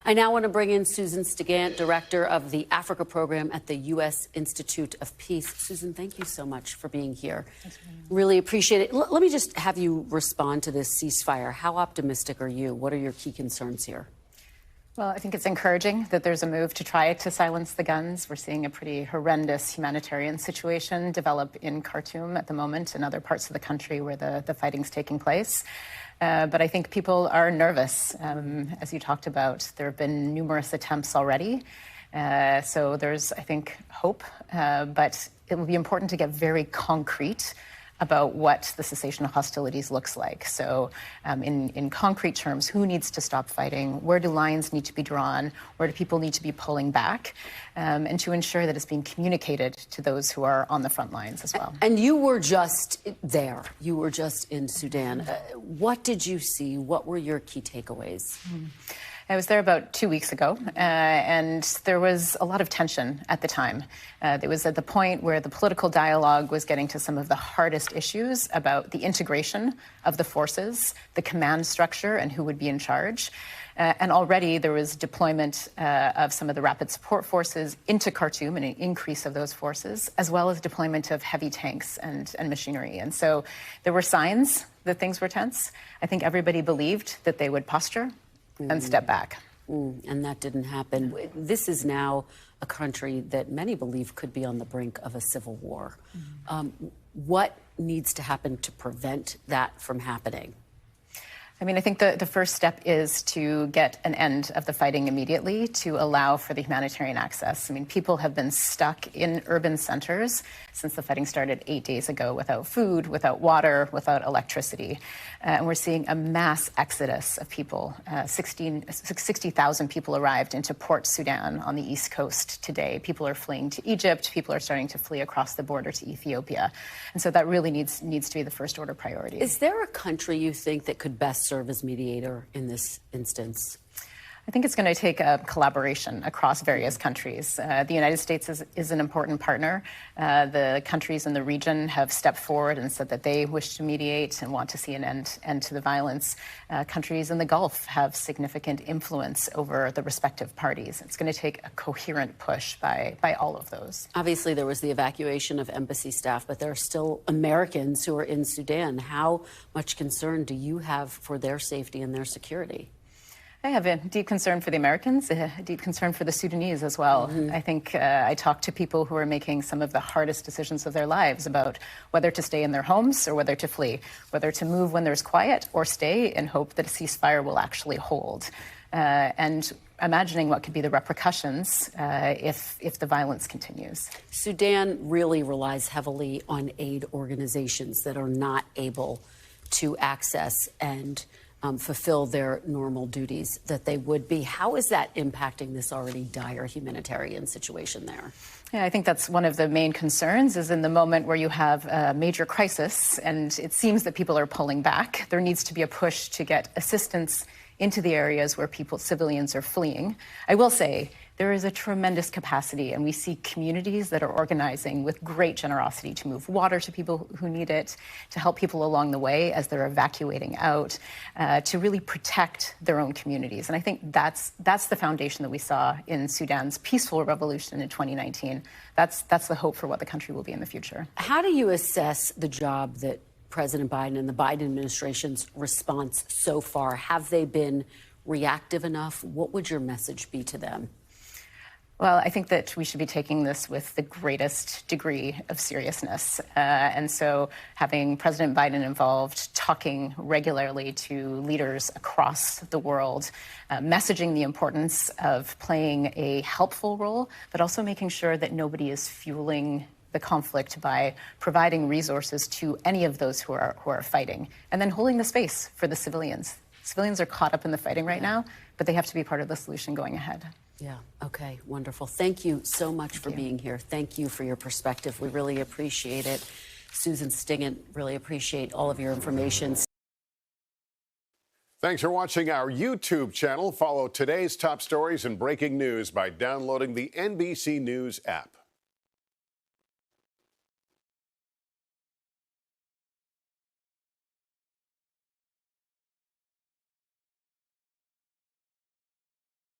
I now want to bring in Susan Stigant, Director of the Africa Program at the U.S. Institute of Peace. Susan, thank you so much for being here. Really appreciate it. Let me just have you respond to this ceasefire. How optimistic are you? What are your key concerns here? Well, I think it's encouraging that there's a move to try to silence the guns. We're seeing a pretty horrendous humanitarian situation develop in Khartoum at the moment and other parts of the country where the fighting's taking place. But I think people are nervous. As you talked about, there have been numerous attempts already. So there's, I think, hope. But it will be important to get very concrete about what the cessation of hostilities looks like. So in concrete terms, who needs to stop fighting? Where do lines need to be drawn? Where do people need to be pulling back? And to ensure that it's being communicated to those who are on the front lines as well. And you were just there. You were just in Sudan. What did you see? What were your key takeaways? I was there about 2 weeks ago, and there was a lot of tension at the time. It was at the point where the political dialogue was getting to some of the hardest issues about the integration of the forces, the command structure, and who would be in charge. And already there was deployment of some of the rapid support forces into Khartoum and an increase of those forces, as well as deployment of heavy tanks and machinery. And so there were signs that things were tense. I think everybody believed that they would posture and step back. And that didn't happen. This is now a country that many believe could be on the brink of a civil war. What needs to happen to prevent that from happening? I mean, I think the first step is to get an end of the fighting immediately to allow for the humanitarian access. I mean, people have been stuck in urban centers since the fighting started 8 days ago without food, without water, without electricity. And we're seeing a mass exodus of people. 60,000 people arrived into Port Sudan on the east coast today. People are fleeing to Egypt. People are starting to flee across the border to Ethiopia. And so that really needs to be the first order priority. Is there a country you think that could best serve as mediator in this instance? I think it's going to take a collaboration across various countries. The United States is an important partner. The countries in the region have stepped forward and said that they wish to mediate and want to see an end to the violence. Countries in the Gulf have significant influence over the respective parties. It's going to take a coherent push by all of those. Obviously, there was the evacuation of embassy staff, but there are still Americans who are in Sudan. How much concern do you have for their safety and their security? I have a deep concern for the Americans, a deep concern for the Sudanese as well. I think I talk to people who are making some of the hardest decisions of their lives about whether to stay in their homes or whether to flee, whether to move when there's quiet or stay and hope that a ceasefire will actually hold. And imagining what could be the repercussions if the violence continues. Sudan really relies heavily on aid organizations that are not able to access and fulfill their normal duties that they would be. How is that impacting this already dire humanitarian situation there? Yeah, I think that's one of the main concerns is in the moment where you have a major crisis and it seems that people are pulling back, there needs to be a push to get assistance into the areas where civilians are fleeing. I will say there is a tremendous capacity, and we see communities that are organizing with great generosity to move water to people who need it, to help people along the way as they're evacuating out, to really protect their own communities. And I think that's the foundation that we saw in Sudan's peaceful revolution in 2019. That's the hope for what the country will be in the future. How do you assess the job that President Biden and the Biden administration's response so far? Have they been reactive enough? What would your message be to them? Well, I think that we should be taking this with the greatest degree of seriousness. And so having President Biden involved, talking regularly to leaders across the world, messaging the importance of playing a helpful role, but also making sure that nobody is fueling the conflict by providing resources to any of those who are fighting, and then holding the space for the civilians. Civilians are caught up in the fighting right now, but they have to be part of the solution going ahead. Yeah. Okay. Wonderful. Thank you so much for being here. Thank you for your perspective. We really appreciate it. Susan Stigant, really appreciate all of your information. Thanks for watching our YouTube channel. Follow today's top stories and breaking news by downloading the NBC News app.